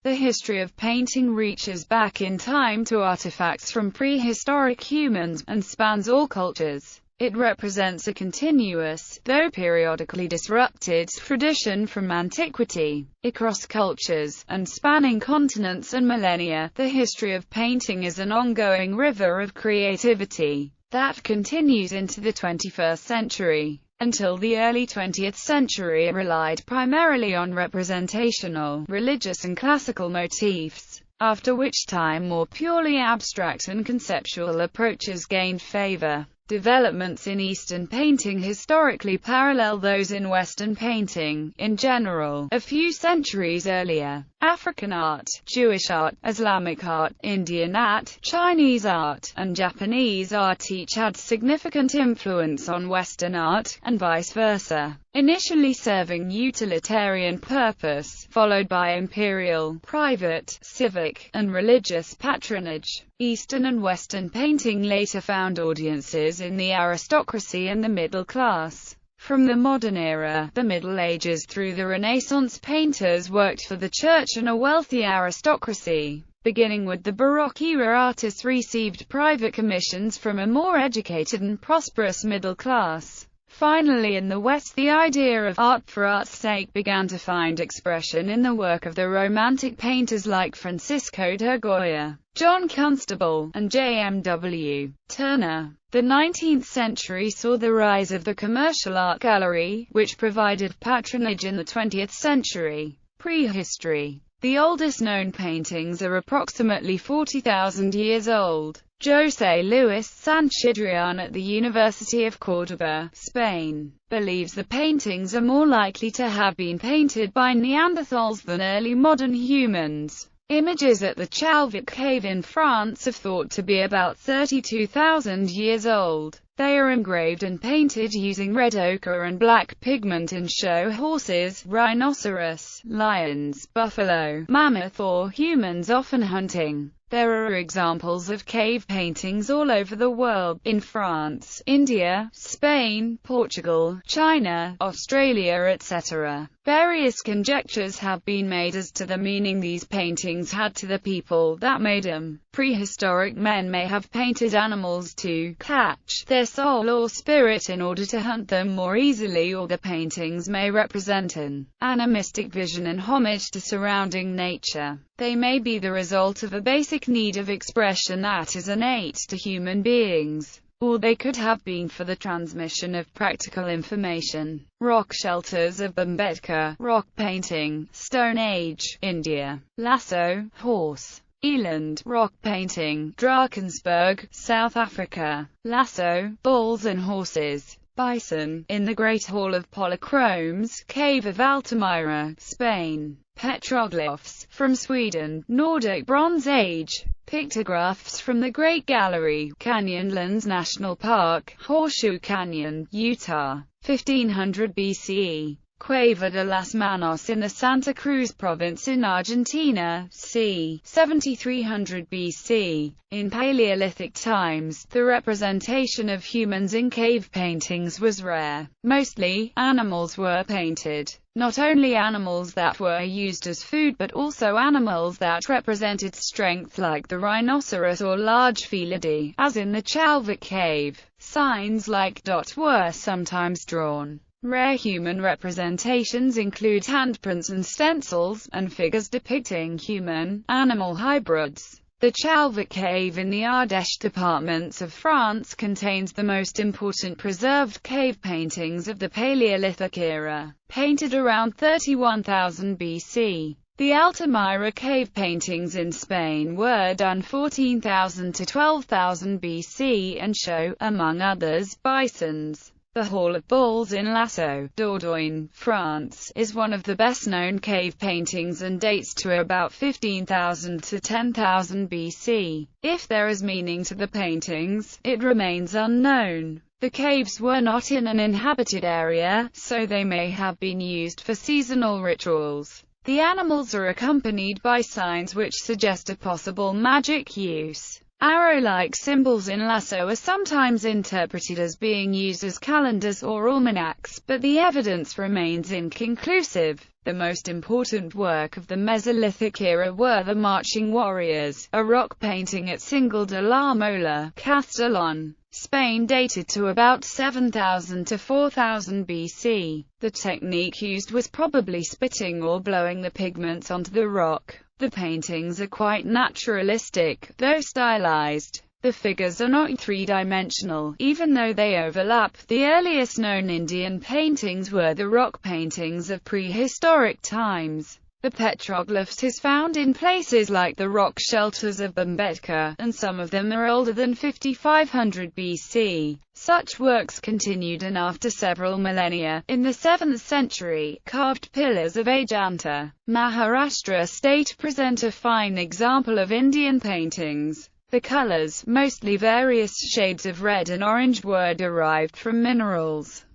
The history of painting reaches back in time to artifacts from prehistoric humans, and spans all cultures. It represents a continuous, though periodically disrupted, tradition from antiquity, across cultures, and spanning continents and millennia. The history of painting is an ongoing river of creativity that continues into the 21st century. Until the early 20th century, it relied primarily on representational, religious and classical motifs, after which time more purely abstract and conceptual approaches gained favor. Developments in Eastern painting historically parallel those in Western painting, in general. A few centuries earlier, African art, Jewish art, Islamic art, Indian art, Chinese art, and Japanese art each had significant influence on Western art, and vice versa. Initially serving utilitarian purpose, followed by imperial, private, civic, and religious patronage, Eastern and Western painting later found audiences in the aristocracy and the middle class. From the modern era, the Middle Ages through the Renaissance, painters worked for the church and a wealthy aristocracy. Beginning with the Baroque era, artists received private commissions from a more educated and prosperous middle class. Finally, in the West, the idea of art for art's sake began to find expression in the work of the Romantic painters like Francisco de Goya, John Constable, and J.M.W. Turner. The 19th century saw the rise of the commercial art gallery, which provided patronage in the 20th century. Prehistory. The oldest known paintings are approximately 40,000 years old. José Luis Sanchidrián at the University of Córdoba, Spain, believes the paintings are more likely to have been painted by Neanderthals than early modern humans. Images at the Chalvik cave in France are thought to be about 32,000 years old. They are engraved and painted using red ochre and black pigment and show horses, rhinoceros, lions, buffalo, mammoth or humans often hunting. There are examples of cave paintings all over the world, in France, India, Spain, Portugal, China, Australia, etc. Various conjectures have been made as to the meaning these paintings had to the people that made them. Prehistoric men may have painted animals to catch their soul or spirit in order to hunt them more easily, or the paintings may represent an animistic vision and homage to surrounding nature. They may be the result of a basic need of expression that is innate to human beings, or they could have been for the transmission of practical information. Rock shelters of Bhumbetka, rock painting, Stone Age, India. Lasso, horse. Eland, rock painting, Drakensberg, South Africa. Lasso, bulls and horses. Bison, in the Great Hall of Polychromes, Cave of Altamira, Spain. Petroglyphs, from Sweden, Nordic Bronze Age. Pictographs from the Great Gallery, Canyonlands National Park, Horseshoe Canyon, Utah, 1500 BCE. Cueva de las Manos in the Santa Cruz province in Argentina, c. 7300 BC. In Paleolithic times, the representation of humans in cave paintings was rare. Mostly, animals were painted. Not only animals that were used as food but also animals that represented strength like the rhinoceros or large felidae, as in the Chalvik cave. Signs like dot were sometimes drawn. Rare human representations include handprints and stencils, and figures depicting human-animal hybrids. The Chalvik cave in the Ardèche departments of France contains the most important preserved cave paintings of the Paleolithic era, painted around 31,000 BC. The Altamira cave paintings in Spain were done 14,000 to 12,000 BC and show, among others, bisons. The Hall of Bulls in Lasso, Dordogne, France, is one of the best-known cave paintings and dates to about 15,000 to 10,000 BC. If there is meaning to the paintings, it remains unknown. The caves were not in an inhabited area, so they may have been used for seasonal rituals. The animals are accompanied by signs which suggest a possible magic use. Arrow-like symbols in lasso are sometimes interpreted as being used as calendars or almanacs, but the evidence remains inconclusive. The most important work of the Mesolithic era were the Marching Warriors, a rock painting at Cingal de la Mola, Castellón, Spain, dated to about 7000 to 4000 BC. The technique used was probably spitting or blowing the pigments onto the rock. The paintings are quite naturalistic, though stylized. The figures are not three-dimensional, even though they overlap. The earliest known Indian paintings were the rock paintings of prehistoric times. The petroglyphs is found in places like the rock shelters of Bhimbetka, and some of them are older than 5500 BC. Such works continued and after several millennia. In the 7th century, carved pillars of Ajanta, Maharashtra state present a fine example of Indian paintings. The colors, mostly various shades of red and orange, were derived from minerals.